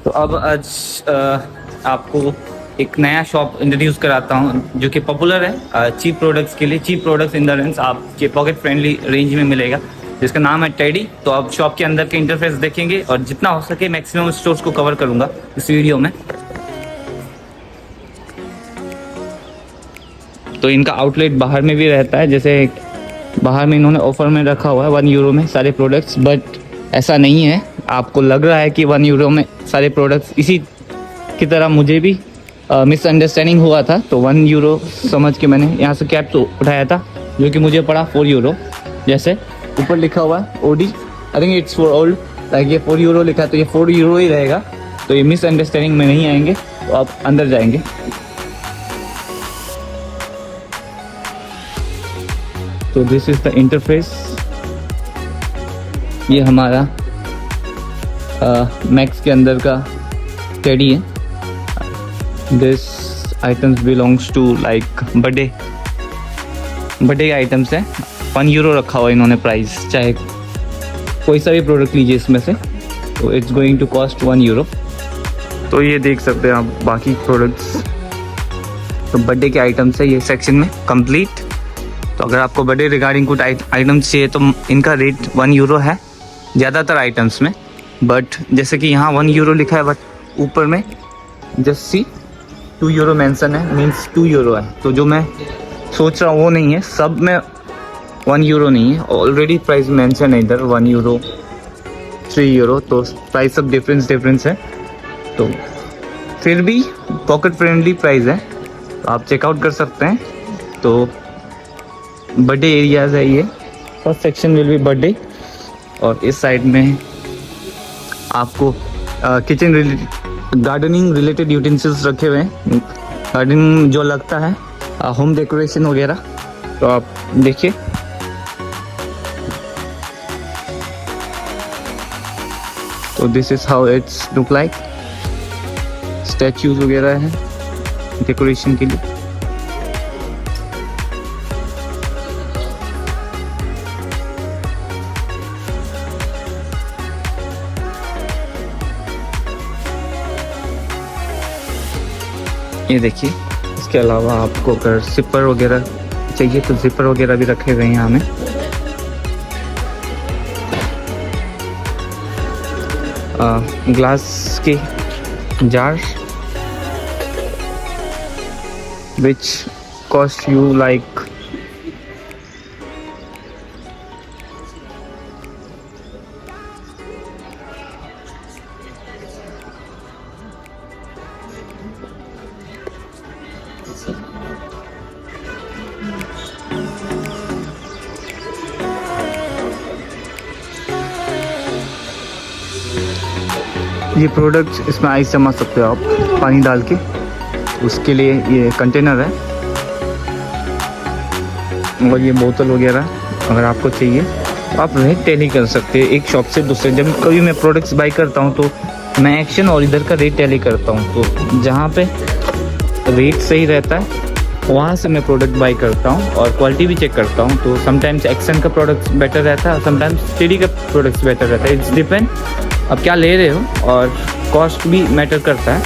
तो अब आज आपको एक नया शॉप इंट्रोड्यूस कराता हूँ जो कि पॉपुलर है चीप प्रोडक्ट्स के लिए। Cheap products in the range आपके पॉकेट फ्रेंडली रेंज में मिलेगा, जिसका नाम है टेडी। तो आप शॉप के अंदर के इंटरफेस देखेंगे और जितना हो सके मैक्सिमम स्टोर्स को कवर करूँगा इस वीडियो में। तो इनका आउटलेट बाहर में भी रहता है, जैसे बाहर में इन्होंने ऑफर में रखा हुआ है 1 यूरो में सारे प्रोडक्ट्स, बट ऐसा नहीं है। आपको लग रहा है कि 1 यूरो में सारे प्रोडक्ट्स, इसी की तरह मुझे भी मिसअंडरस्टैंडिंग हुआ था। तो 1 यूरो समझ के मैंने यहाँ से कैप तो उठाया था, जो कि मुझे पड़ा 4 यूरो। जैसे ऊपर लिखा हुआ है OD, I think it's for old, like ये 4 यूरो लिखा है तो ये 4 यूरो ही रहेगा। तो ये मिसअंडरस्टैंडिंग में नहीं आएंगे। तो आप अंदर जाएंगे। तो दिस इज द इंटरफेस। ये हमारा मैक्स के अंदर का टेडी है। This items belongs to like birthday items है। 1 यूरो रखा हुआ इन्होंने प्राइस, चाहे कोई सा भी प्रोडक्ट लीजिए इसमें से, तो it's going to cost 1 euro. तो ये देख सकते हैं आप बाकी प्रोडक्ट्स। तो बर्थडे के आइटम्स है ये सेक्शन में कंप्लीट। तो अगर आपको बर्थडे रिगार्डिंग कुछ आइटम्स चाहिए तो इनका रेट 1 यूरो है ज़्यादातर आइटम्स में। बट जैसे कि यहाँ 1 यूरो लिखा है, बट ऊपर में जस्ट सी 2 यूरो मेंशन है, मींस 2 यूरो है। तो जो मैं सोच रहा हूँ वो नहीं है, सब में 1 यूरो नहीं है। ऑलरेडी प्राइस मेंशन है इधर 1 यूरो 3 यूरो, तो प्राइस सब डिफरेंस है। तो फिर भी पॉकेट फ्रेंडली प्राइस है, तो आप चेकआउट कर सकते हैं। तो बर्थडे एरियाज है ये, first section will be birthday. और इस साइड में आपको किचन गार्डनिंग रिलेटेड यूटेंसिल्स रखे हुए हैं, गार्डनिंग जो लगता है होम डेकोरेशन वगैरह। तो आप देखिए, तो this is how it's look like. Statues वगैरह है डेकोरेशन के लिए। ये देखिए, इसके अलावा आपको अगर जिपर वगैरह चाहिए तो जिपर वगैरह भी रखे हुए हैं यहाँ में। ग्लास के jar which cost you like ये प्रोडक्ट, इसमें आइस जमा सकते हो आप पानी डाल के, उसके लिए ये कंटेनर है। और ये बोतल वगैरह अगर आपको चाहिए तो आप रेट टैली कर सकते हैं एक शॉप से दूसरे। जब कभी मैं प्रोडक्ट्स बाई करता हूँ तो मैं एक्शन और इधर का रेट टैली करता हूँ। तो जहाँ पे रेट सही रहता है वहाँ से मैं प्रोडक्ट बाई करता हूँ और क्वालिटी भी चेक करता हूँ। तो समटाइम्स एक्शन का प्रोडक्ट्स बेटर रहता है, समटाइम्स टेडी का प्रोडक्ट्स बेटर रहता है। इट्स डिपेंड अब क्या ले रहे हो, और कॉस्ट भी मैटर करता है।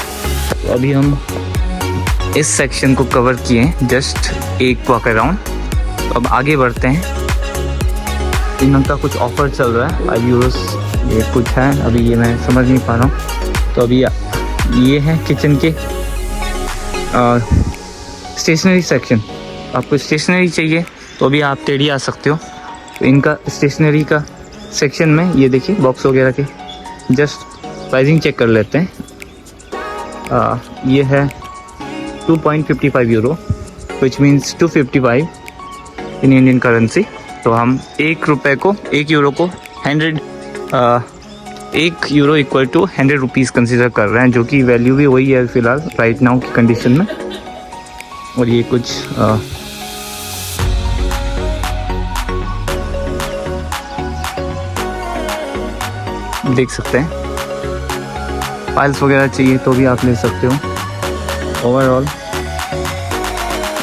तो अभी हम इस सेक्शन को कवर किए हैं, जस्ट एक वॉक अराउंड। तो अब आगे बढ़ते हैं। इनका कुछ ऑफर चल रहा है 5 यूरोस ये कुछ है, अभी ये मैं समझ नहीं पा रहा हूँ। तो अभी ये है किचन के स्टेशनरी सेक्शन। आपको स्टेशनरी चाहिए तो अभी आप टेडी आ सकते हो। तो इनका स्टेशनरी का सेक्शन में ये देखिए बॉक्स वगैरह के, जस्ट प्राइसिंग चेक कर लेते हैं। ये है 2.55 euro, which means 255 in Indian currency. तो हम 1 यूरो को 1 euro equal to 100 rupees consider कर रहे हैं, जो कि वैल्यू भी वही है फ़िलहाल राइट नाउ की कंडीशन में। और ये कुछ देख सकते हैं, फाइल्स वगैरह चाहिए तो भी आप ले सकते हो। ओवरऑल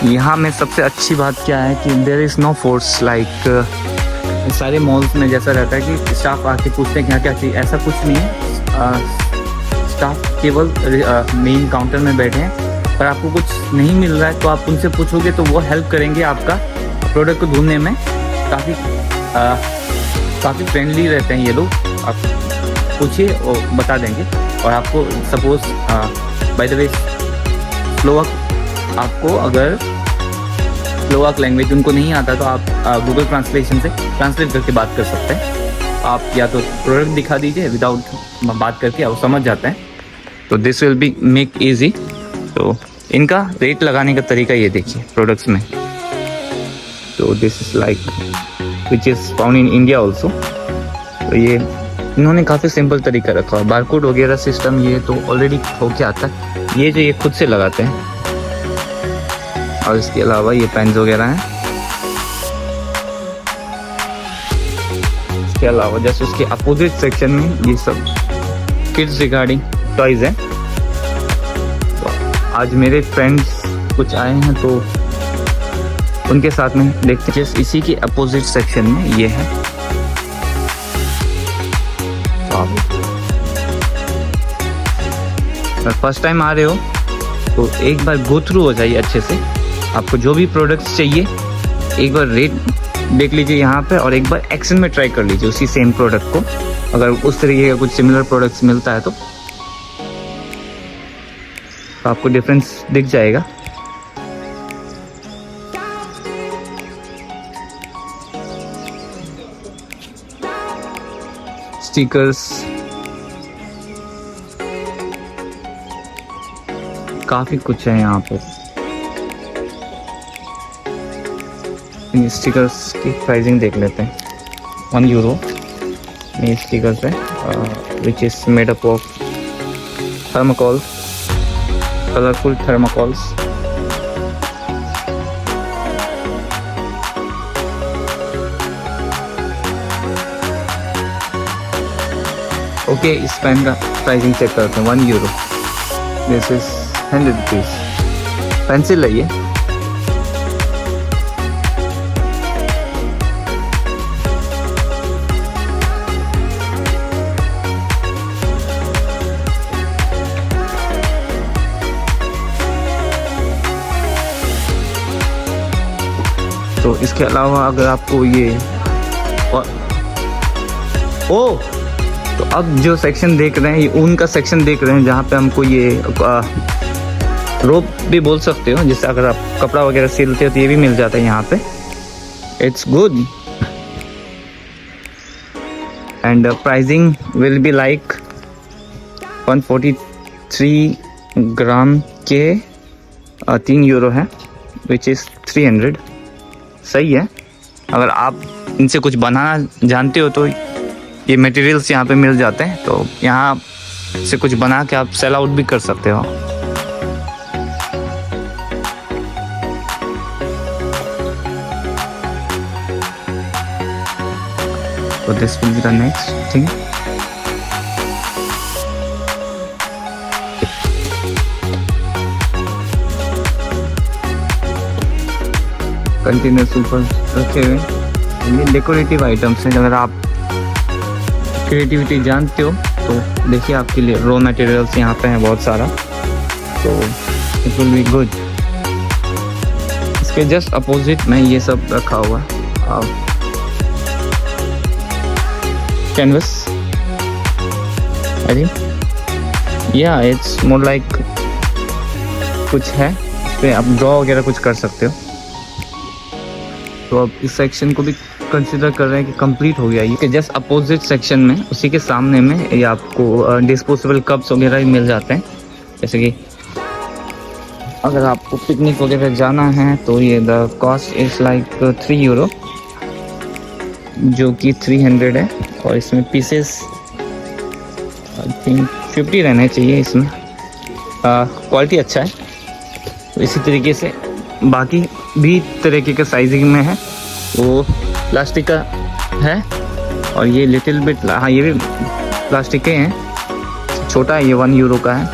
यहाँ में सबसे अच्छी बात क्या है कि there is no force, like सारे मॉल्स में जैसा रहता है कि स्टाफ आके पूछते हैं क्या क्या चाहिए, ऐसा कुछ नहीं है। स्टाफ केवल मेन काउंटर में बैठे हैं, पर आपको कुछ नहीं मिल रहा है तो आप उनसे पूछोगे तो वो हेल्प करेंगे आपका प्रोडक्ट को ढूंढने में। काफ़ी फ्रेंडली रहते हैं ये लोग, आप पूछिए और बता देंगे। और आपको suppose by the way Slovak, आपको अगर स्लोवाक लैंग्वेज उनको नहीं आता तो आप गूगल ट्रांसलेशन से ट्रांसलेट करके बात कर सकते हैं। आप या तो प्रोडक्ट दिखा दीजिए, विदाउट बात करके आप समझ जाते हैं, तो this will be make easy. तो इनका रेट लगाने का तरीका ये देखिए प्रोडक्ट्स में। तो this is like which is found in India also. तो ये इन्होंने काफ़ी सिंपल तरीका रखा है। बारकोड वगैरह सिस्टम ये तो ऑलरेडी होके आता है, ये जो ये खुद से लगाते हैं। और इसके अलावा ये पेन्स वगैरह हैं। इसके अलावा जैसे उसके अपोजिट सेक्शन में ये सब किड्स रिगार्डिंग टॉयज़ हैं। तो आज मेरे फ्रेंड्स कुछ आए हैं तो उनके साथ में देखते हैं। जैसे इसी के अपोजिट सेक्शन में ये है। अगर फर्स्ट टाइम आ रहे हो तो एक बार गो थ्रू हो जाइए अच्छे से। आपको जो भी प्रोडक्ट्स चाहिए एक बार रेट देख लीजिए यहाँ पे, और एक बार एक्शन में ट्राई कर लीजिए उसी सेम प्रोडक्ट को। अगर उस तरीके का कुछ सिमिलर प्रोडक्ट्स मिलता है तो आपको डिफरेंस दिख जाएगा। स्टिकर्स काफ़ी कुछ है यहाँ पर। इन स्टिकर्स की प्राइसिंग देख लेते हैं। 1 यूरो ये स्टिकर्स है, which is made up of thermocols, colourful thermocols. Okay, इस पेन का प्राइसिंग चेक करते हैं। 1 euro, this is 100 rupees. Pencil है ये। तो इसके अलावा अगर आपको ये तो अब जो सेक्शन देख रहे हैं ये ऊन का सेक्शन देख रहे हैं, जहाँ पे हमको ये रोप भी बोल सकते हो, जिससे अगर आप कपड़ा वगैरह सिलते हो तो ये भी मिल जाता है यहाँ पे। It's good and pricing will be like 143 ग्राम के 3 यूरो है, विच इज़ 300। सही है। अगर आप इनसे कुछ बनाना जानते हो तो ये मटेरियल्स यहाँ पे मिल जाते हैं, तो यहाँ से कुछ बना के आप सेल आउट भी कर सकते हो। तो this will be the next thing. Containers ऊपर रखे हुए, ये डेकोरेटिव आइटम्स हैं। अगर आप क्रिएटिविटी जानते हो तो देखिए, आपके लिए रॉ मटेरियल्स यहाँ पे हैं बहुत सारा, तो इट विल बी गुड। इसके जस्ट अपोजिट में ये सब रखा हुआ है, कैनवस। आई थिंक या इट्स मोर लाइक कुछ है, इस पर आप ड्रॉ वगैरह कुछ कर सकते हो। तो अब इस सेक्शन को भी कंसिडर कर रहे हैं कि कंप्लीट हो गया। ये जस्ट अपोजिट सेक्शन में उसी के सामने में ये आपको डिस्पोजेबल कप्स वगैरह भी मिल जाते हैं। जैसे कि अगर आपको पिकनिक वगैरह जाना है तो ये the cost is like 3 euro, जो कि 300 है। और इसमें पीसेस आई थिंक 50 रहने चाहिए। इसमें क्वालिटी अच्छा है। तो इसी तरीके से बाकी भी तरीके के साइजिंग में है, वो प्लास्टिक का है, और ये लिटिल बिट, हाँ ये भी प्लास्टिक के हैं। छोटा है, ये 1 यूरो का है।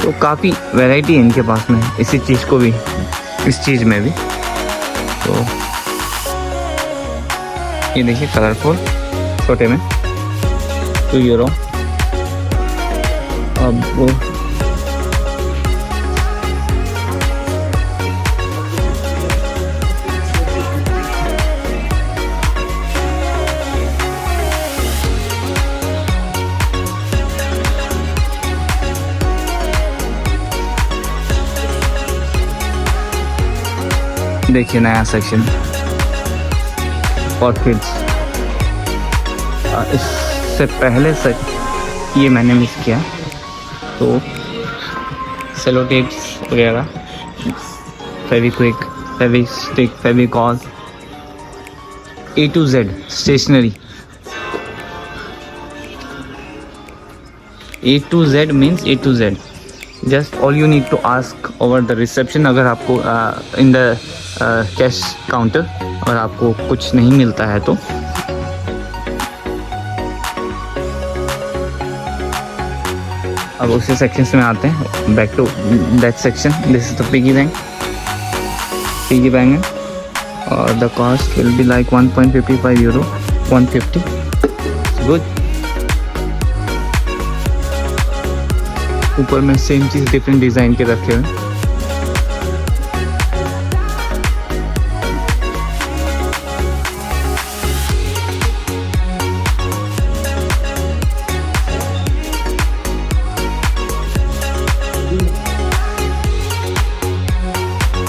तो काफ़ी वैरायटी है इनके पास में, इसी चीज़ को भी, इस चीज़ में भी। तो ये देखिए कलरफुल, छोटे में 2 यूरो। अब वो देखिए नया सेक्शन फॉर किड्स। इससे पहले से ये मैंने मिस किया, तो सेलो टेप्स वगैरह, Fevikwik, Fevistick, Fevicol, A to Z stationery. A to Z means A to Z. Just all you need to ask over the reception अगर आपको in the कैश काउंटर और आपको कुछ नहीं मिलता है तो। अब उसी सेक्शन में आते हैं, back to that section. This is the piggy bank और the cost will be like 1.55 euro, 150। Good. ऊपर में सेम चीज़ डिफरेंट डिज़ाइन के रखे हुए।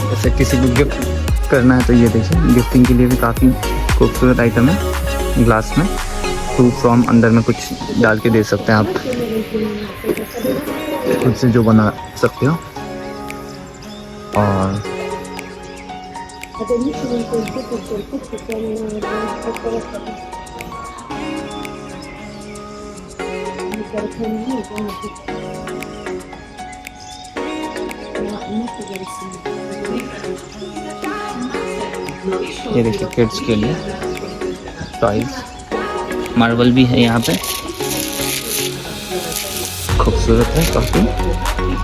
जैसे किसी को गिफ्ट करना है तो ये देखिए, गिफ्टिंग के लिए भी काफ़ी खूबसूरत आइटम है। ग्लास में टू फ्रॉम अंदर में कुछ डाल के दे सकते हैं आप, खुद से जो बना सकते हो। और ये देखिए किड्स के लिए टॉयज, मार्बल भी है यहाँ पे, खूबसूरत है काफ़ी।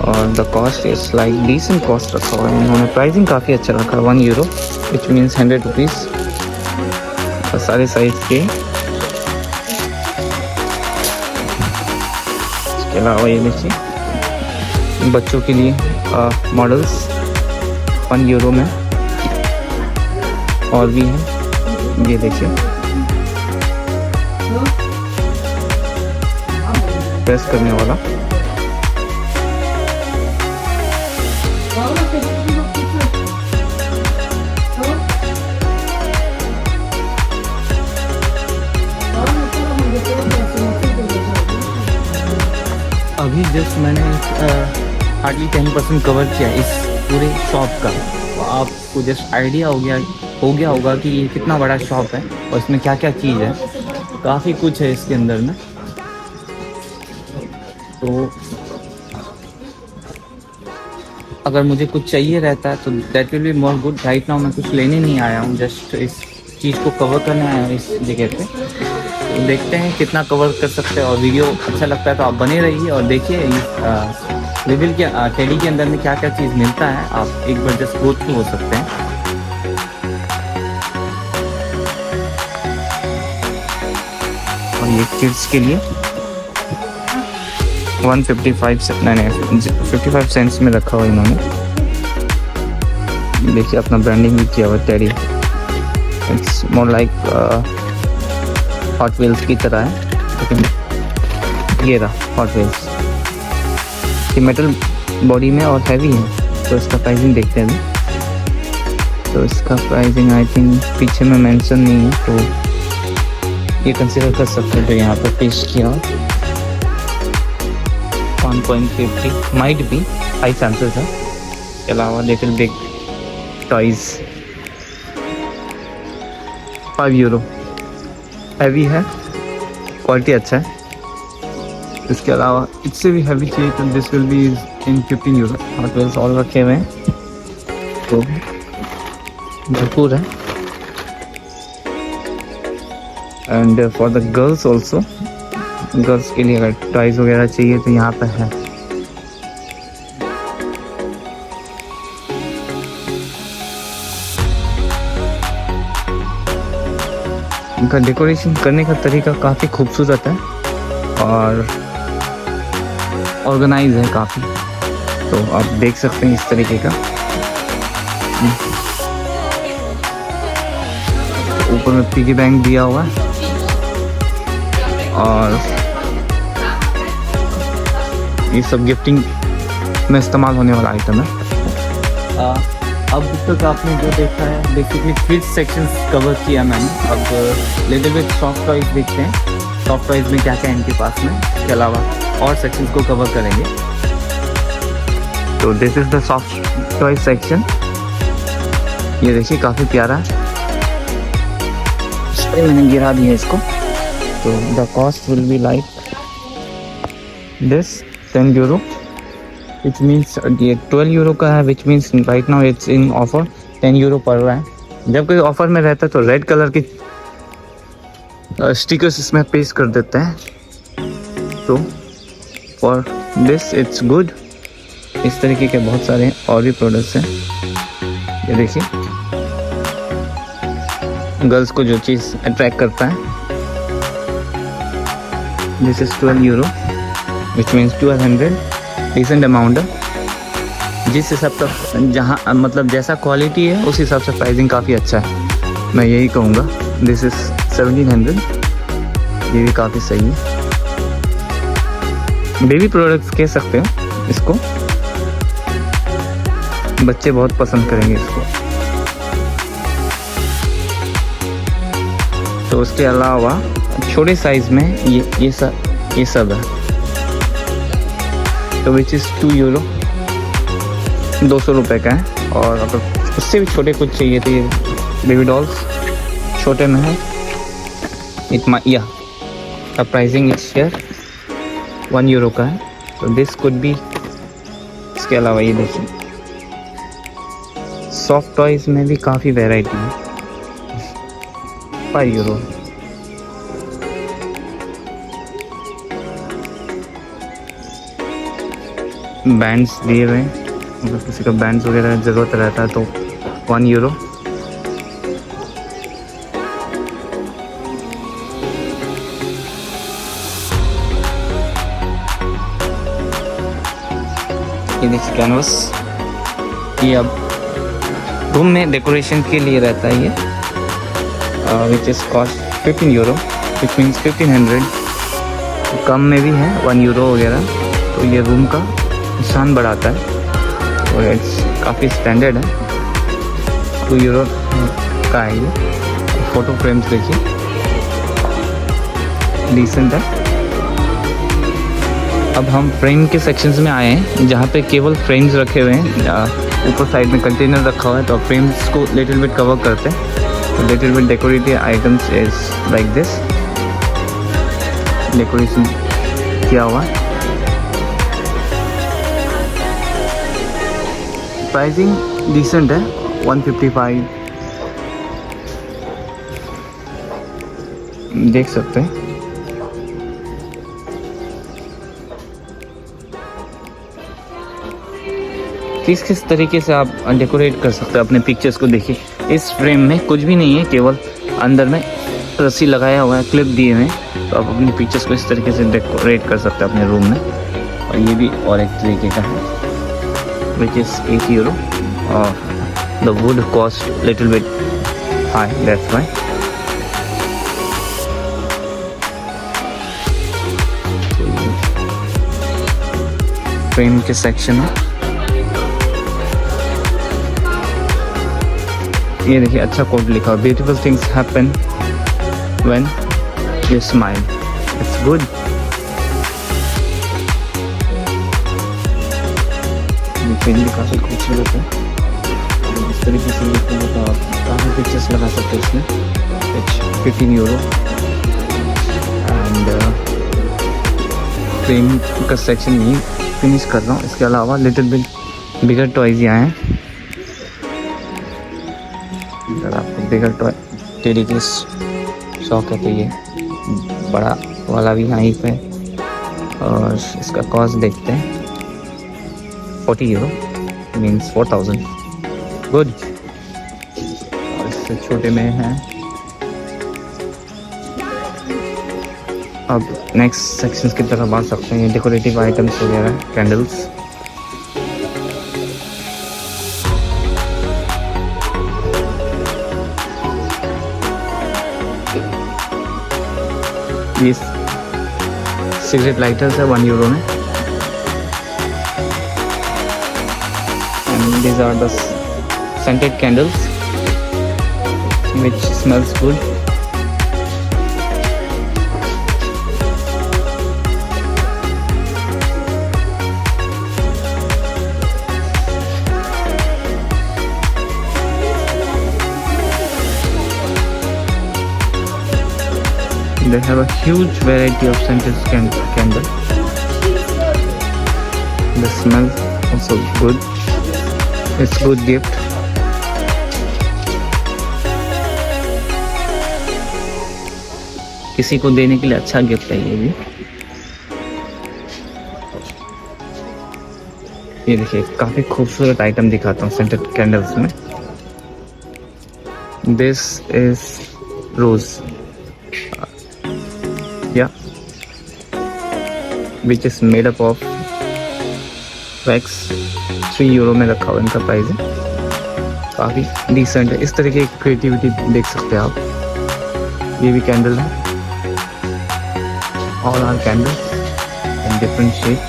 और the cost is like decent cost रखा हुआ है इन्होंने, प्राइसिंग काफ़ी अच्छा रखा है, 1 euro विच मीन्स 100 रुपीज़। सारे साइज के। इसके अलावा ये देखिए बच्चों के लिए मॉडल्स 1 euro में और भी हैं। ये देखिए प्रेस करने वाला, अभी जस्ट मैंने हार्डली 10% कवर किया इस पूरे शॉप का, तो आपको जस्ट आइडिया हो गया होगा कि ये कितना बड़ा शॉप है और इसमें क्या क्या चीज़ है। काफ़ी कुछ है इसके अंदर में। तो अगर मुझे कुछ चाहिए रहता है तो that will be more good. Right now मैं कुछ लेने नहीं आया हूँ, जस्ट इस चीज़ को कवर करने आया हूँ इस जगह पे। तो देखते हैं कितना कवर कर सकते हैं, और वीडियो अच्छा लगता है तो आप बने रहिए और देखिए रिविल के टेडी के अंदर में क्या क्या चीज़ मिलता है। आप एक बार जस्ट गो थ्रू हो सकते हैं। और ये किड्स के लिए 55 सेंट्स में रखा हुआ इन्होंने। देखिए अपना ब्रांडिंग भी किया हुआ teddy. It's more like hot wheels की तरह है, लेकिन ये रहा हॉट व्हील्स। ये मेटल बॉडी में और हैवी है। तो इसका प्राइसिंग देखते हैं अभी। तो इसका प्राइसिंग आई थिंक पीछे में मेंशन नहीं है, तो ये कंसिडर कर सकते हैं जो यहाँ पर पेश किया। 1.50 माइट बी, हाई चांसेस है। इसके अलावा little big toys 5 euro, heavy है, क्वालिटी अच्छा है। इसके अलावा इससे भी हैवी चाहिए तो this will be in 15 euro। Hot wheels all रखे हुए हैं तो भरपूर है। And for the girls also, girls के लिए अगर टॉयज वगैरह चाहिए तो यहाँ पे है। इनका डेकोरेशन करने का तरीका काफ़ी खूबसूरत है और ऑर्गेनाइज है काफ़ी, तो आप देख सकते हैं इस तरीके का। ऊपर में पिगी बैंक दिया हुआ है और ये सब गिफ्टिंग में इस्तेमाल होने वाला आइटम है। अब तक आपने जो देखा है बेसिकली किड्स सेक्शंस कवर किया मैंने। अब लिटिल बिट सॉफ्ट टॉयज देखते हैं, सॉफ्ट टॉयज में क्या क्या है इनके पास में, इसके अलावा और सेक्शंस को कवर करेंगे। तो this is the soft toy section. ये देखिए काफ़ी प्यारा है, इस पर मैंने गिरा दिया इसको। तो the cost will be like this 10 euro, which means ये 12 यूरो का है, which means right now it's in offer 10 euro पड़ रहा है। जब कोई ऑफर में रहता है तो रेड कलर की स्टिकर्स इसमें पेस्ट कर देते हैं, तो फॉर दिस इट्स गुड। इस तरीके के बहुत सारे और भी प्रोडक्ट्स हैं। ये देखिए गर्ल्स को जो चीज़ अट्रैक्ट करता है, this is 12 euro which means 1200, decent amount है। जिस हिसाब का जहाँ मतलब जैसा क्वालिटी है उस हिसाब से प्राइसिंग काफ़ी अच्छा है, मैं यही कहूँगा। दिस इज़ 1700, ये भी काफ़ी सही है। बेबी प्रोडक्ट्स कह सकते हो इसको, बच्चे बहुत पसंद करेंगे इसको। तो उसके अलावा छोटे साइज़ में ये सब है, तो विच इज़ 2 यूरो, 200 रुपये का है। और अगर उससे भी छोटे कुछ चाहिए तो ये बेबी डॉल्स छोटे में है, या the pricing is share 1 euro का है, तो दिस कुड बी। इसके अलावा ये देखिए सॉफ्ट टॉयज़ में भी काफ़ी वैरायटी है, 5 यूरो। बैंड्स दिए हुए हैं, अगर किसी का बैंड्स वगैरह ज़रूरत रहता है तो 1 यूरो। ये देखिए कैनवस, ये अब रूम में डेकोरेशन के लिए रहता है ये, which is cost 15 euro, which means 1500। कम में भी है 1 यूरो वगैरह, तो ये रूम का निशान बढ़ाता है और इट्स काफ़ी स्टैंडर्ड है। 2 यूरो का है ये। फ़ोटो फ्रेम्स देखिए डिसेंट है। अब हम फ्रेम के सेक्शंस में आए हैं जहाँ पे केवल फ्रेम्स रखे हुए हैं, ऊपर साइड में कंटेनर रखा हुआ है, तो फ्रेम्स को लिटिल बिट कवर करते हैं। Little bit decorative items is like this, decoration किया हुआ है। प्राइसिंग डिसेंट है, 155 देख सकते हैं। किस तरीके से आप डेकोरेट कर सकते हैं अपने पिक्चर्स को। देखिए इस फ्रेम में कुछ भी नहीं है, केवल अंदर में रस्सी लगाया हुआ है, क्लिप दिए हुए हैं, तो आप अपनी पिक्चर्स को इस तरीके से डेकोरेट कर सकते हैं अपने रूम में। और ये भी और एक तरीके का है, which is 8 euro. The wood cost little bit high, that's why. Frame के सेक्शन है, ये देखिए अच्छा कोड लिखा हुआ, beautiful things happen when you smile, it's good. Pen भी काफ़ी खूबसूरत है, इस तरीके से लिखते हैं तो आप काफ़ी पिक्चर्स लगा सकते हैं इसमें। 15 यूरो। एंड फ्रेम का सेक्शन यही फिनिश कर रहा हूँ। इसके अलावा लिटिल बिट बिगर टॉयज यहाँ हैं, अगर आपको बिगर टॉय टेडी के शौक है तो ये बड़ा वाला भी यहाँ पे। और इसका कॉस्ट देखते हैं, 40 यूरो, मीन्स 4000, गुड। और इससे छोटे में है अब नेक्स्ट सेक्शंस की तरफ आ सकते हैं, डेकोरेटिव आइटम्स वगैरह, कैंडल्स। ये सिगरेट लाइटर्स है 1 यूरो में। And these are the scented candles which smells good. They have a huge variety of scented candle. The smell also good. It's good gift. किसी को देने के लिए अच्छा गिफ्ट है ये भी। ये देखिए काफी खूबसूरत आइटम दिखाता हूँ सेंटेड कैंडल्स में। This is rose, which is made up of wax. 3 euro में रखा हुआ इनका प्राइस है, काफ़ी डिसेंट है। इस तरह की क्रिएटिविटी देख सकते हैं आप। ये भी कैंडल है, all are candle in different shape.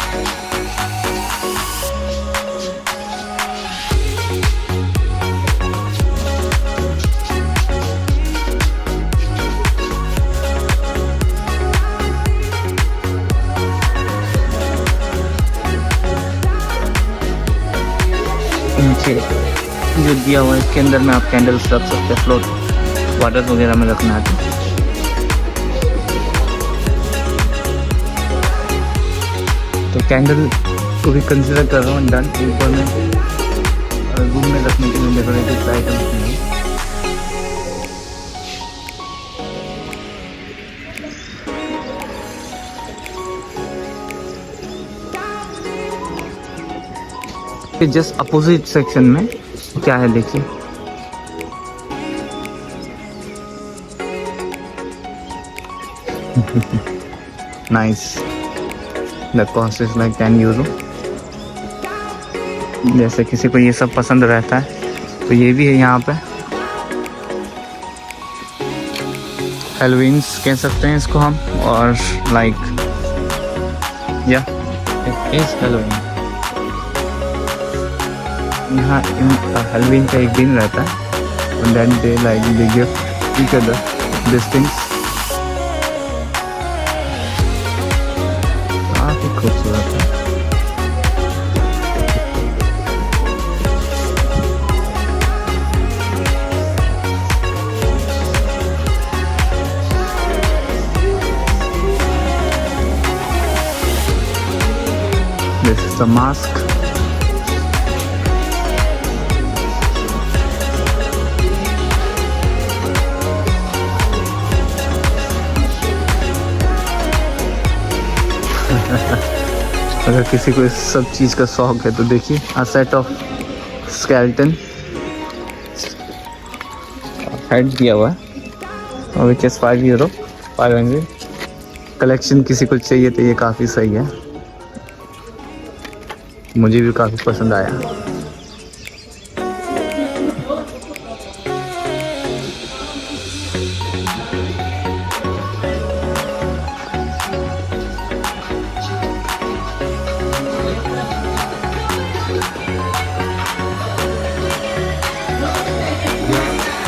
नीचे जो दिया हुआ है इसके अंदर में आप कैंडल्स रख सकते हैं, फ्लोट वाटर वगैरह में रखना है तो कैंडल को भी कंसिडर कर रहा हूँ डन। ऊपर में रूम में रखने के लिए डेकोरेटिव आइटम्स नहीं। जस्ट अपोजिट सेक्शन में क्या है देखिए, nice. The cost is like 10 euro. जैसे किसी को ये सब पसंद रहता है तो ये भी है यहाँ पे। हैलोवीन्स कह सकते हैं इसको हम, और लाइक या इट इज हैलोवीन। यहाँ हैलोवीन का एक दिन रहता है, and then they like they give each other these things। काफी खूबसूरत है। This is the mask। अगर किसी को इस सब चीज़ का शौक है तो देखिए, a set of skeleton head दिया हुआ है विच इज़ 5 यूरो 500। कलेक्शन किसी को चाहिए तो ये काफ़ी सही है, मुझे भी काफ़ी पसंद आया।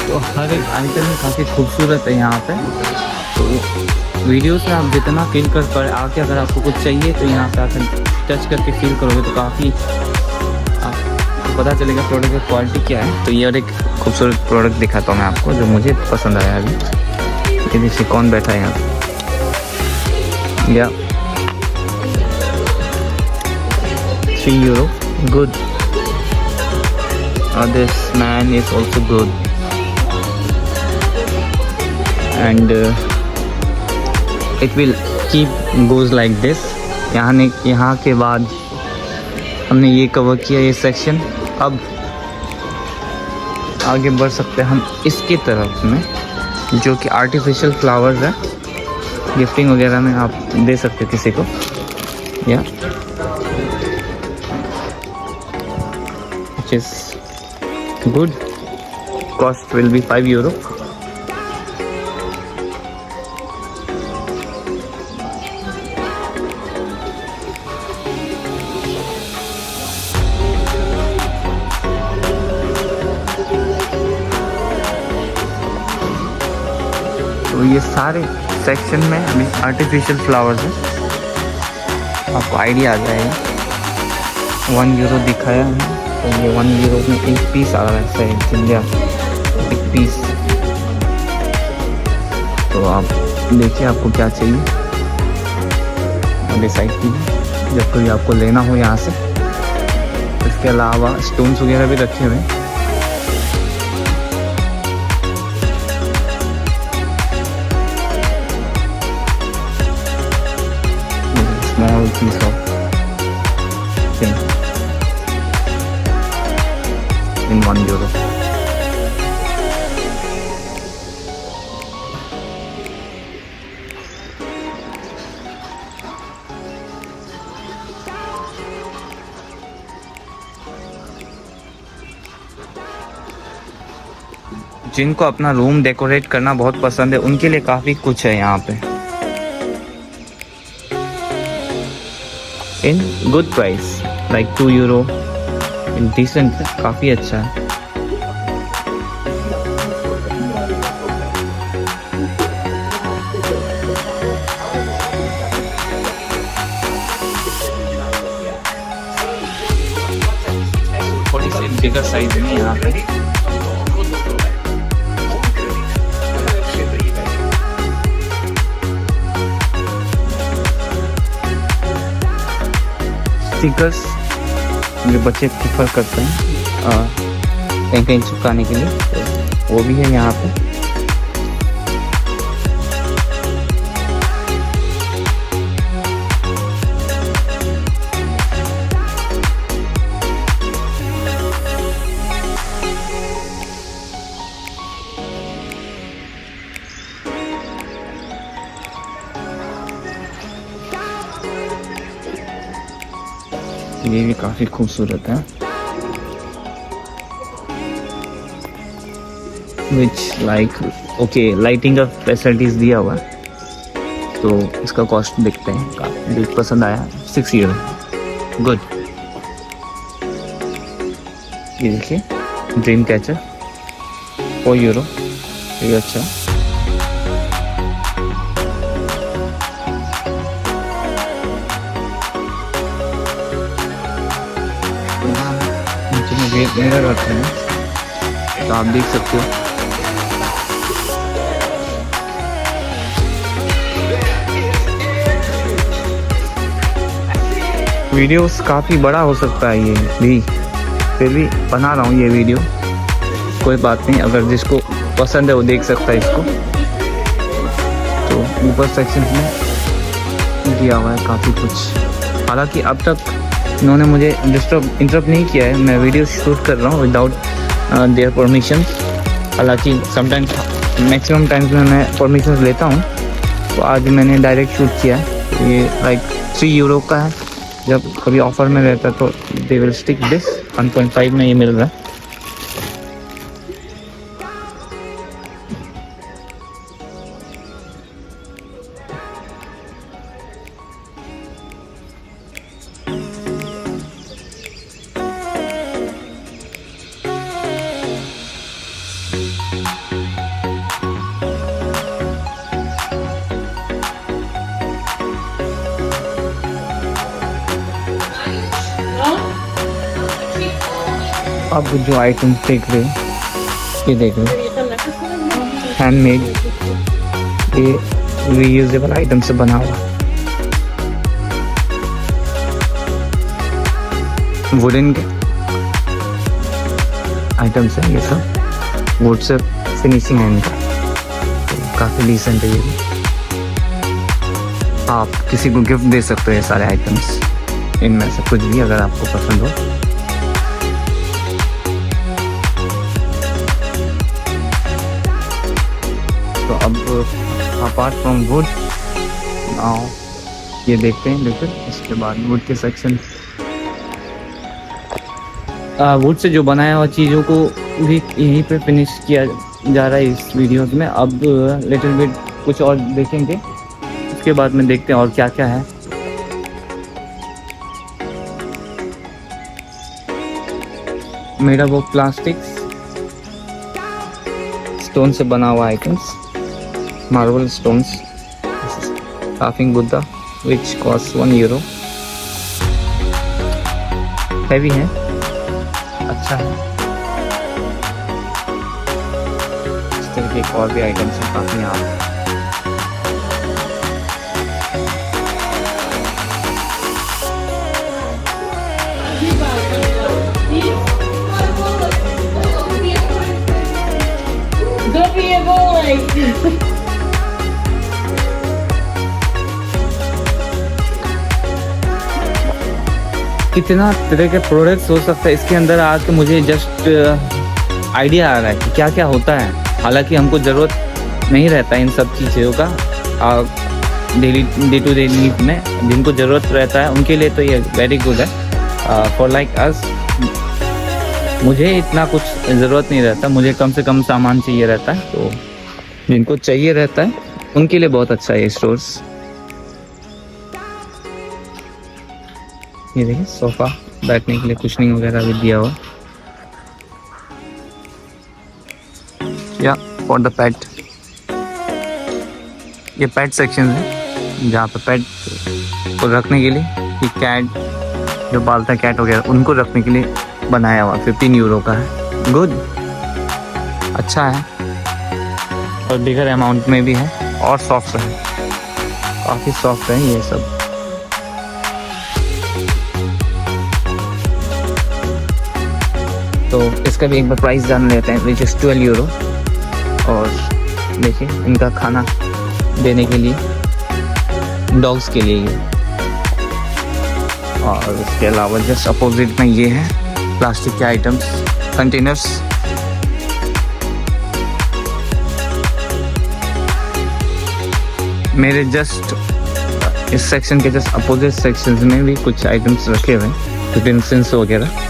तो हर एक आइटम काफ़ी खूबसूरत है यहाँ पे। तो वीडियोस में आप जितना फील कर पर आके अगर आपको कुछ चाहिए तो यहाँ पे आकर टच करके फील करोगे तो काफ़ी पता चलेगा प्रोडक्ट की क्वालिटी क्या है। तो ये और एक खूबसूरत प्रोडक्ट दिखाता हूँ मैं आपको जो मुझे पसंद आया अभी। ये देखिए कौन बैठा है यहाँ पे, या 3 euro good. This man is also good and it will keep goes like this। यहाँ के बाद हमने ये कवर किया ये सेक्शन। अब आगे बढ़ सकते हैं हम इसकी तरफ में, जो कि आर्टिफिशियल फ्लावर्स है। गिफ्टिंग वगैरह में आप दे सकते हो किसी को, या which is good. Cost will be €5. तो ये सारे सेक्शन में अभी आर्टिफिशियल फ्लावर्स हैं, आपको आइडिया आ जाएगा। €1 दिखाया है, तो ये €1 में एक पीस आ रहा है, सही इंडिया एक पीस। तो आप देखिए आपको क्या चाहिए और डिसाइड कीजिए जब कोई आपको लेना हो यहाँ से। इसके अलावा स्टोन्स वगैरह भी रखे हुए हैं। Small piece of thing in €1. जिनको अपना रूम डेकोरेट करना बहुत पसंद है उनके लिए काफ़ी कुछ है यहाँ पे, in good price, like €2 in decent, काफ़ी अच्छा है। थोड़ी सी बिगर साइज में यहाँ पे स्टिकर्स जो बच्चे प्रेफर करते हैं कहीं कहीं चिपकाने के लिए, तो वो भी है यहाँ पे। ये भी काफ़ी खूबसूरत है, विच लाइक ओके लाइटिंग का फैसिलिटीज दिया हुआ है, तो इसका कॉस्ट देखते हैं। काफ़ी पसंद आया, €6। गुड। ये देखिए ड्रीम कैचर €4, ये अच्छा। मिरर रखे हैं, तो आप देख सकते हो। वीडियोस काफ़ी बड़ा हो सकता है ये भी, फिर भी बना रहा हूँ ये वीडियो, कोई बात नहीं। अगर जिसको पसंद है वो देख सकता है इसको। तो ऊपर सेक्शन में दिया हुआ है काफ़ी कुछ, हालांकि अब तक इन्होंने मुझे इंटरप्ट नहीं किया है, मैं वीडियो शूट कर रहा हूँ विदाउट देयर परमिशन। हालांकि समटाइम्स मैक्सिमम टाइम्स में मैं परमिशन लेता हूँ, तो आज मैंने डायरेक्ट शूट किया है। तो ये लाइक €3 का है, जब कभी ऑफर में रहता है तो दे विल स्टिक दिस। 1.5 में ये मिल रहा है। अब जो आइटम देख रहे हैं, ये देख रहे हैं हैंडमेड, ये रीयूजेबल आइटम से बना हुआ वुडन के आइटम्स हैं। ये सब वुड से फिनिशिंग है इनका, तो काफ़ी डिसेंट है ये भी। आप किसी को गिफ्ट दे सकते हो ये सारे आइटम्स, इनमें से कुछ भी अगर आपको पसंद हो। तो अब अपार्ट फ्रॉम वुड आओ ये देखते हैं लेकर। इसके बाद वुड के सेक्शन, वुड से जो बनाया हुआ चीज़ों को भी यहीं पे फिनिश किया जा रहा है इस वीडियोस में। अब लिटिल बिट कुछ और देखेंगे, उसके बाद में देखते हैं और क्या क्या है। Made up of plastics, stone से बना हुआ items, marble stones, laughing Buddha which cost 1 euro. Heavy है, अच्छा है। इस तरह के और भी आइटम्स हैं काफ़ी यहाँ पे। कितना तरह के प्रोडक्ट्स हो सकता है इसके अंदर। आज के मुझे जस्ट आइडिया आ रहा है कि क्या क्या होता है। हालांकि हमको ज़रूरत नहीं रहता इन सब चीज़ों का daily day to day need में। जिनको ज़रूरत रहता है उनके लिए तो ये वेरी गुड है। फॉर लाइक अस, मुझे इतना कुछ ज़रूरत नहीं रहता, मुझे कम से कम सामान चाहिए रहता है। तो जिनको चाहिए रहता है उनके लिए बहुत अच्छा है ये स्टोर्स। ये देखिए सोफ़ा, बैठने के लिए कुशनिंग वगैरह भी दिया हुआ। या फॉर द पेट, ये पेट सेक्शन है जहाँ पे पेट को रखने के लिए, कि कैट जो पालता है कैट वगैरह उनको रखने के लिए बनाया हुआ। 15 यूरो का है, गुड, अच्छा है। और बिगर अमाउंट में भी है और सॉफ्ट है, काफ़ी सॉफ्ट है ये सब। तो इसका भी एक बार प्राइस जान लेते हैं, विच इज़ 12 यूरो। और देखिए इनका खाना देने के लिए डॉग्स के लिए ये। और इसके अलावा जस्ट अपोजिट में ये है प्लास्टिक के आइटम्स, कंटेनर्स। मेरे जस्ट इस सेक्शन के जस्ट अपोजिट सेक्शंस में भी कुछ आइटम्स रखे हुए हैं, यूटेंसिल्स वगैरह,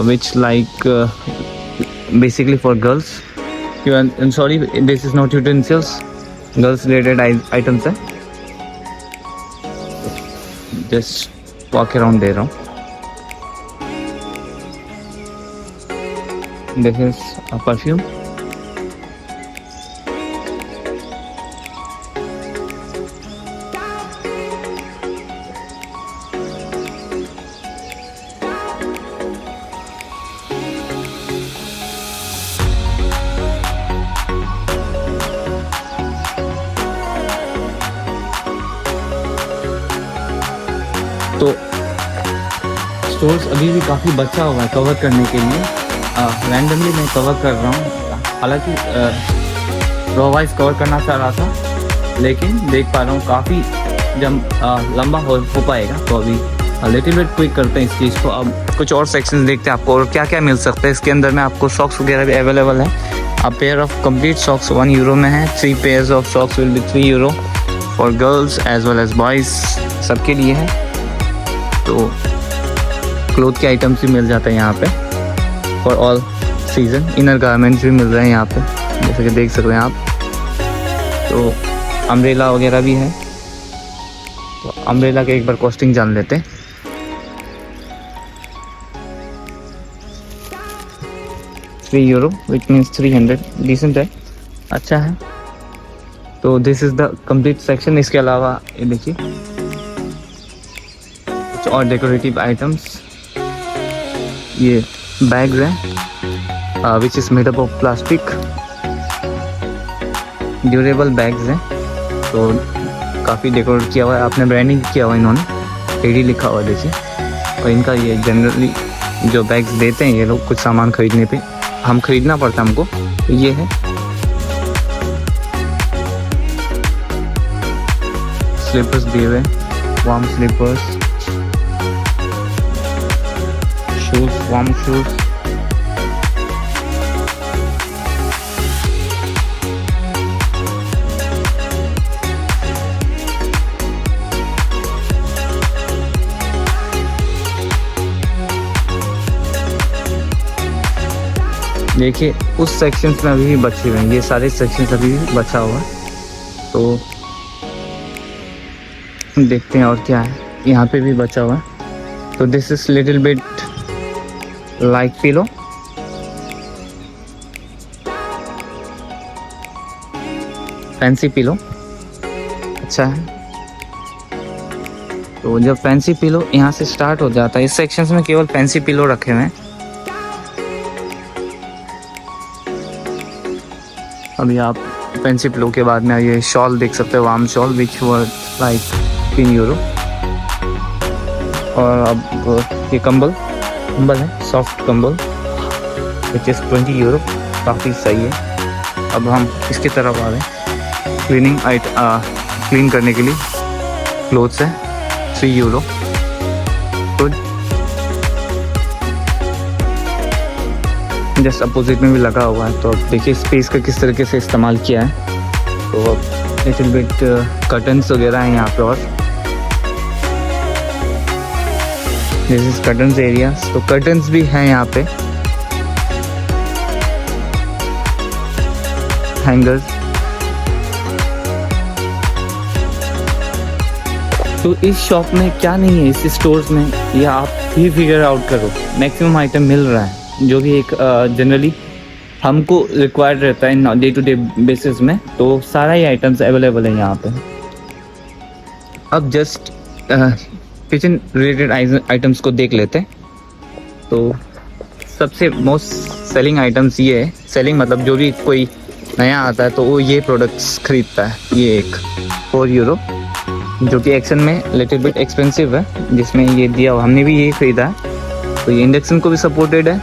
which like basically for girls. I'm sorry, this is not utensils, girls related items है। just walk around दे रहा हूँ। this is a perfume, तो स्टोर्स अभी भी काफ़ी बचा हुआ है कवर करने के लिए। रैंडमली मैं कवर कर रहा हूँ, हालांकि रो वाइज कवर करना चाह रहा था, लेकिन देख पा रहा हूँ काफ़ी जब लंबा हो पाएगा तो अभी लिटिल बिट क्विक करते हैं इस चीज़ को। अब कुछ और सेक्शन देखते हैं आपको और क्या क्या मिल सकता है इसके अंदर में। आपको सॉक्स वगैरह भी अवेलेबल है। A pair of complete socks 1 euro में है। 3 pairs of socks will be 3 euro for girls as well as boys, सबके लिए है। तो क्लोथ के आइटम्स भी मिल जाते हैं यहाँ पे for all season. Inner garments भी मिल रहे हैं यहाँ पे, जैसे कि देख सकते हैं आप। तो अम्ब्रेला वगैरह भी है। तो अम्ब्रेला के एक बार कॉस्टिंग जान लेते हैं। €3 विच मीन्स 300, डिसेंट है, अच्छा है। तो this is the complete section. इसके अलावा ये देखिए कुछ और डेकोरेटिव आइटम्स, ये बैग्स हैं विच is made up of plastic, durable bags हैं। तो काफ़ी डेकोरेट किया हुआ है, आपने ब्रांडिंग किया हुआ है इन्होंने, एडी लिखा हुआ है देखिए। और इनका ये जनरली जो बैग्स देते हैं ये लोग कुछ सामान खरीदने पे, हम खरीदना पड़ता है हमको। तो ये है स्लीपर्स दिए हुए, warm slippers, shoes, warm shoes. देखिए उस सेक्शंस में अभी भी बचे हुए हैं, ये सारे सेक्शंस अभी भी बचा हुआ है। तो देखते हैं और क्या है, यहाँ पे भी बचा हुआ है। तो this is little bit like pillow. Fancy pillow अच्छा है। तो जब फैंसी पिलो यहाँ से स्टार्ट हो जाता है, इस सेक्शंस में केवल फैंसी पिलो रखे हुए हैं। अभी आप फैंसी पिलो के बाद में ये शॉल देख सकते हो, वार्म शॉल विच वर्थ लाइक 3 यूरो। और अब ये कंबल है, सॉफ्ट कंबल विच इज़ 20 यूरो, काफ़ी सही है। अब हम इसकी तरफ आ रहे हैं, क्लीन करने के लिए क्लोथ्स है, 3 यूरो। गुड। जस्ट अपोजिट में भी लगा हुआ है। तो अब देखिए स्पेस का किस तरीके से इस्तेमाल किया है। तो अब लिटिल बिट कर्टन्स वगैरह हैं यहाँ पे, और दिस इज कर्टन्स एरिया। तो कर्टन्स भी हैं यहाँ पे, हैंगर्स। तो इस शॉप में क्या नहीं है, इस स्टोर्स में, ये आप ही फिगर आउट करो। मैक्सिमम आइटम मिल रहा है जो भी एक जनरली हमको रिक्वायर्ड रहता है डे टू डे बेसिस में। तो सारा ही आइटम्स अवेलेबल है यहाँ पे। अब जस्ट किचन रिलेटेड आइटम्स को देख लेते हैं। तो सबसे मोस्ट सेलिंग आइटम्स ये है, सेलिंग मतलब जो भी कोई नया आता है तो वो ये प्रोडक्ट्स खरीदता है। ये एक 4 यूरो, जो कि एक्शन में लिटिल बिट एक्सपेंसिव है, जिसमें ये दिया हुआ, हमने भी ये खरीदा है। तो ये इंडक्शन को भी सपोर्टेड है,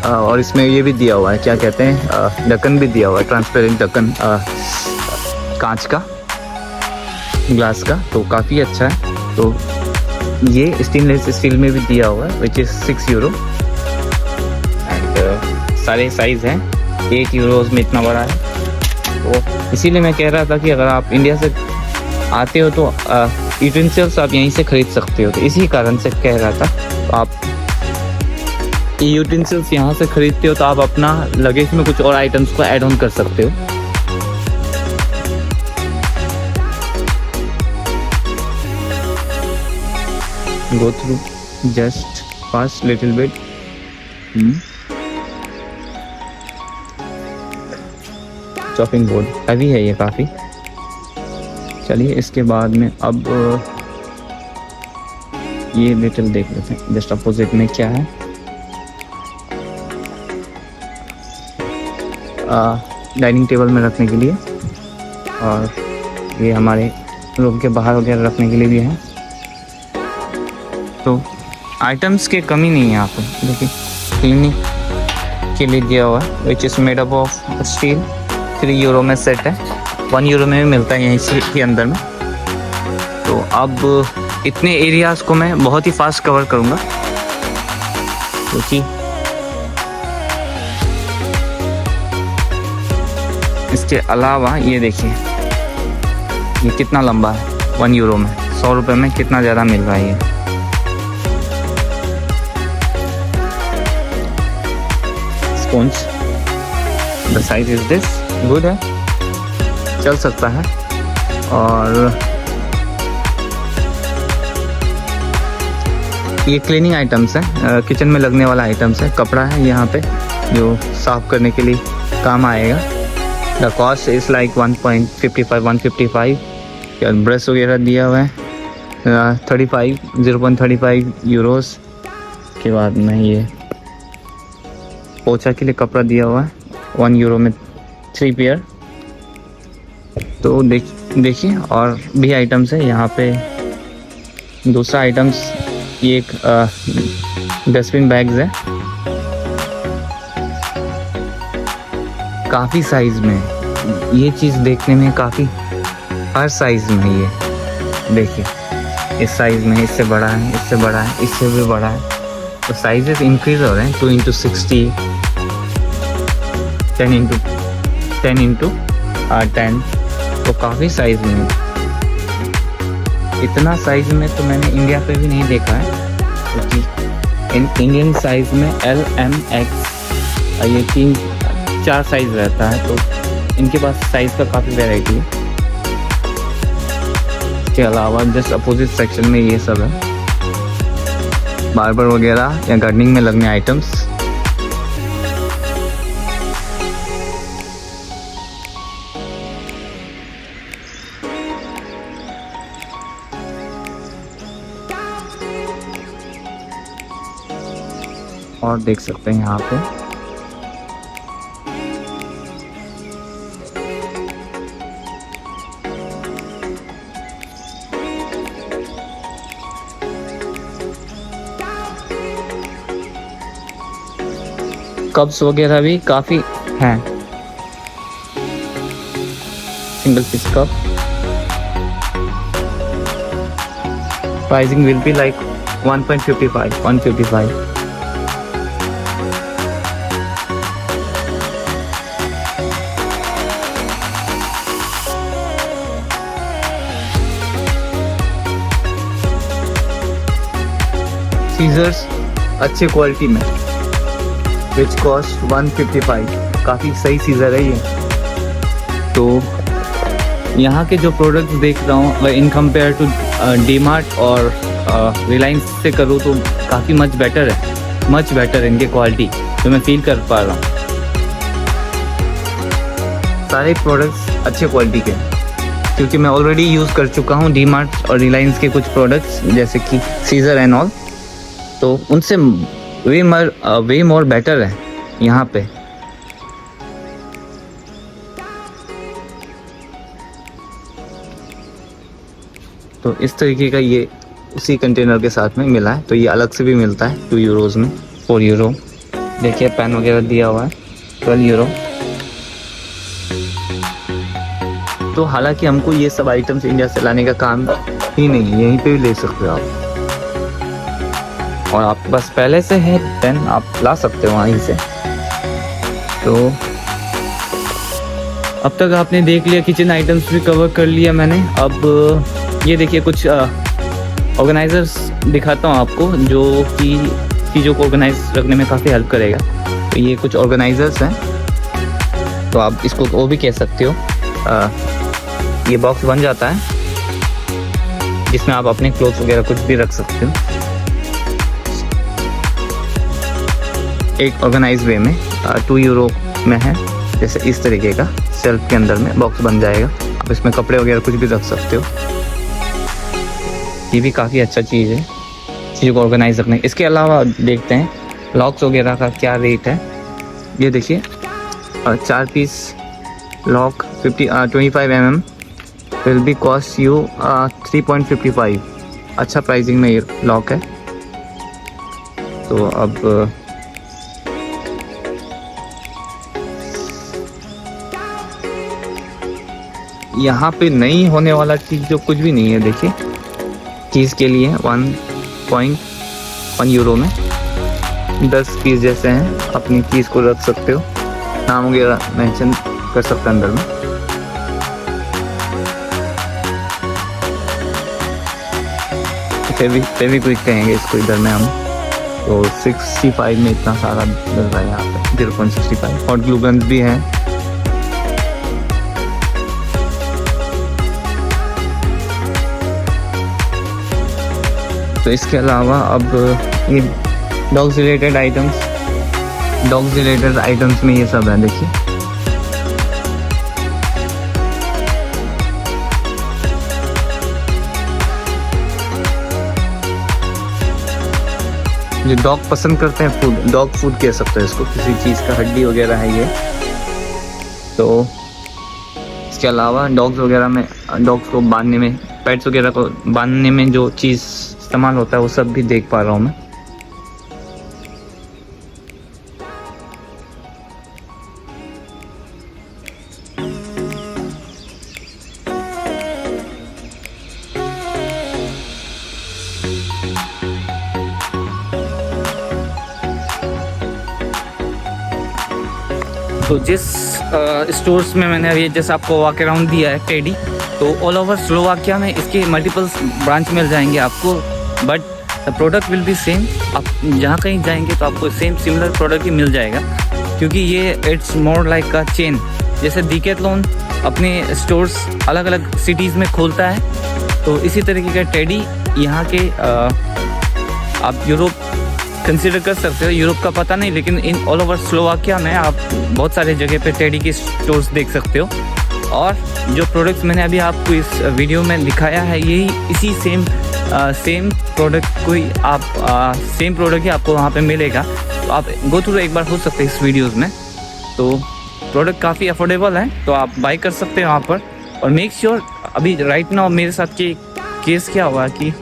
और इसमें ये भी दिया हुआ है, क्या कहते हैं, ढक्कन भी दिया हुआ है, ट्रांसपेरेंट ढक्कन, कांच का, ग्लास का। तो काफ़ी अच्छा है। तो ये स्टेनलेस स्टील में भी दिया हुआ है विच इज़ 6 यूरो। एंड सारे साइज़ हैं, 8 यूरोज़ में इतना बड़ा है। तो इसीलिए मैं कह रहा था कि अगर आप इंडिया से आते हो तो यूटेंसिल्स आप यहीं से ख़रीद सकते हो। तो इसी कारण से कह रहा था, तो आप यूटेंसिल्स यहाँ से खरीदते हो तो आप अपना लगेज में कुछ और आइटम्स को ऐड ऑन कर सकते हो। Go through just fast little bit. Chopping board heavy है ये काफ़ी। चलिए इसके बाद में अब ये लिटिल देख लेते हैं, जस्ट अपोजिट में क्या है। डाइनिंग टेबल में रखने के लिए, और ये हमारे रूम के बाहर वगैरह रखने के लिए भी है। तो आइटम्स की कमी नहीं है यहाँ पर। देखिए क्लीनिंग के लिए दिया हुआ है which is made up of steel. 3 euro में सेट है, 1 यूरो में भी मिलता है यहीं के अंदर में। तो अब इतने एरियाज़ को मैं बहुत ही फास्ट कवर करूँगा, क्योंकि इसके अलावा ये देखिए ये कितना लंबा है। 1 यूरो में 100 रुपये में कितना ज़्यादा मिल रहा है ये। Sponge, the size is this, good है, चल सकता है। और ये क्लीनिंग आइटम्स हैं, किचन में लगने वाला आइटम्स है। कपड़ा है यहाँ पे जो साफ़ करने के लिए काम आएगा। द कॉस्ट इज़ लाइक 1.55 या ब्रश वगैरह दिया हुआ है 0.35 यूरोस। के बाद में ये पोछा के लिए कपड़ा दिया हुआ है 1 यूरो में 3 पेयर। तो देखिए और भी आइटम्स है यहाँ पे। दूसरा आइटम्स ये एक डस्टबिन बैग्स है, काफ़ी साइज़ में। ये चीज़ देखने में काफ़ी, हर साइज़ में ये देखिए, इस साइज़ में, इससे बड़ा है, इससे बड़ा है, इससे भी बड़ा है। तो साइजेस इंक्रीज हो रहे हैं 2x60, 10x10, तो काफ़ी साइज़ में। इतना साइज़ में तो मैंने इंडिया पे भी नहीं देखा है, क्योंकि इंडियन साइज़ में L, M, X ये 3-4 साइज़ रहता है, तो इनके पास साइज़ का काफ़ी वैरायटी है। इसके अलावा जस्ट अपोजिट सेक्शन में ये सब है, बार्बर वगैरह या गार्डनिंग में लगने आइटम्स। और देख सकते हैं यहाँ पे कप्स वगैरह भी काफ़ी हैं, single piece cup. Pricing will be like 155. Scissors अच्छे क्वालिटी में विच कॉस्ट 155, काफ़ी सही सीज़र है ये। तो यहाँ के जो प्रोडक्ट्स देख रहा हूँ इन कंपेयर टू डीमार्ट और रिलायंस से करूँ तो काफ़ी मच बेटर है इनके क्वालिटी, तो मैं फील कर पा रहा हूँ। सारे प्रोडक्ट्स अच्छे क्वालिटी के, क्योंकि मैं ऑलरेडी यूज़ कर चुका हूँ डीमार्ट और रिलायंस के कुछ प्रोडक्ट्स जैसे कि सीज़र एंड ऑल, तो उनसे वे मोर बेटर है यहाँ पे। तो इस तरीके का ये उसी कंटेनर के साथ में मिला है, तो ये अलग से भी मिलता है 2 यूरोज़ में, 4 यूरो। देखिए पेन वगैरह दिया हुआ है 12 यूरो। तो हालांकि हमको ये सब आइटम्स इंडिया से लाने का काम ही नहीं है, यहीं पे भी ले सकते हो आप, और आपके पास पहले से है पेन आप ला सकते हो वहीं से। तो अब तक आपने देख लिया, किचन आइटम्स भी कवर कर लिया मैंने। अब ये देखिए कुछ ऑर्गेनाइजर्स दिखाता हूँ आपको, जो कि चीज़ों को ऑर्गेनाइज रखने में काफ़ी हेल्प करेगा। तो ये कुछ ऑर्गेनाइजर्स हैं, तो आप इसको वो भी कह सकते हो। ये बॉक्स बन जाता है जिसमें आप अपने क्लोथ्स वगैरह कुछ भी रख सकते हो, एक ऑर्गेनाइज वे में। 2 यूरो में है, जैसे इस तरीके का शेल्फ के अंदर में बॉक्स बन जाएगा, आप इसमें कपड़े वगैरह कुछ भी रख सकते हो। ये भी काफ़ी अच्छा चीज़ है चीज़ों को ऑर्गेनाइज रखने। इसके अलावा देखते हैं लॉक्स वगैरह का क्या रेट है। ये देखिए 4 piece lock 25 mm will be cost you 3.55। अच्छा प्राइसिंग में ये लॉक है। तो अब यहाँ पे नहीं होने वाला चीज़ जो कुछ भी नहीं है, देखिए चीज़ के लिए 1.1 यूरो में 10 पीस जैसे हैं, अपनी चीज़ को रख सकते हो, नाम वगैरह मेंशन कर सकते हैं अंदर में। फेविक्विक कहेंगे इसको इधर में हम। तो 65 में इतना सारा मिल रहा है यहाँ पे, 0.65। और ग्लू गन्स भी हैं। तो इसके अलावा अब ये डॉग्स रिलेटेड आइटम्स में ये सब है, देखिए जो डॉग पसंद करते हैं फूड, डॉग फूड कह सकते हैं इसको, किसी चीज़ का हड्डी वगैरह है ये। तो इसके अलावा डॉग्स वगैरह में, डॉग्स को बांधने में, पेट्स वगैरह को बांधने में जो चीज़ इस्तेमाल होता है वो सब भी देख पा रहा हूँ मैं। तो जिस स्टोर्स में मैंने अभी जैसे आपको वॉक अराउंड दिया है टेडी, तो ऑल ओवर स्लोवाकिया में इसके मल्टीपल ब्रांच मिल जाएंगे आपको, but the product will be same. आप जहाँ कहीं जाएंगे तो आपको सेम सिमिलर प्रोडक्ट ही मिल जाएगा। क्योंकि ये it's more like a chain. जैसे डिकैथलॉन अपने स्टोर्स अलग अलग सिटीज़ में खोलता है, तो इसी तरीके का टेडी यहाँ के आप यूरोप कंसिडर कर सकते हो। यूरोप का पता नहीं, लेकिन इन ऑल ओवर स्लोवाकिया में आप बहुत सारे जगह पे टेडी के स्टोर्स देख सकते हो। और जो प्रोडक्ट्स मैंने अभी आपको इस वीडियो में दिखाया है, यही इसी सेम प्रोडक्ट को ही आप सेम प्रोडक्ट ही आपको वहाँ पे मिलेगा। तो आप गो थ्रू एक बार हो सकते हैं इस वीडियोस में। तो प्रोडक्ट काफ़ी अफोर्डेबल है, तो आप बाई कर सकते हैं वहाँ पर। और मेक श्योर अभी राइट नाउ मेरे साथ के केस क्या हुआ कि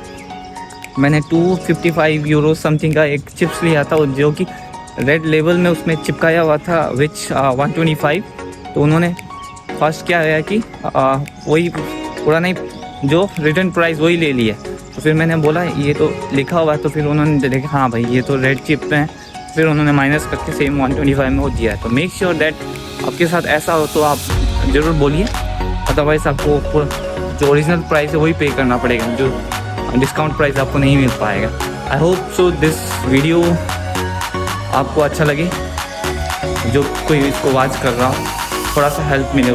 मैंने 255 यूरो समथिंग का एक चिप्स लिया था, जो कि रेड लेबल में उसमें चिपकाया हुआ था विच 125। तो उन्होंने फर्स्ट क्या है कि वही पुराना ही जो रिटर्न प्राइस वही ले लिया। तो फिर मैंने बोला ये तो लिखा हुआ है, तो फिर उन्होंने देखा हाँ भाई ये तो रेड चिप हैं, फिर उन्होंने माइनस करके सेम 125 में वो दिया है। तो मेक श्योर दैट आपके साथ ऐसा हो तो आप ज़रूर बोलिए, अदरवाइज़ आपको जो ओरिजिनल प्राइस है वही पे करना पड़ेगा, जो डिस्काउंट प्राइस आपको नहीं मिल पाएगा। I hope so this video आपको अच्छा लगे, जो कोई इसको वॉच कर रहा हो थोड़ा सा हेल्प मिले।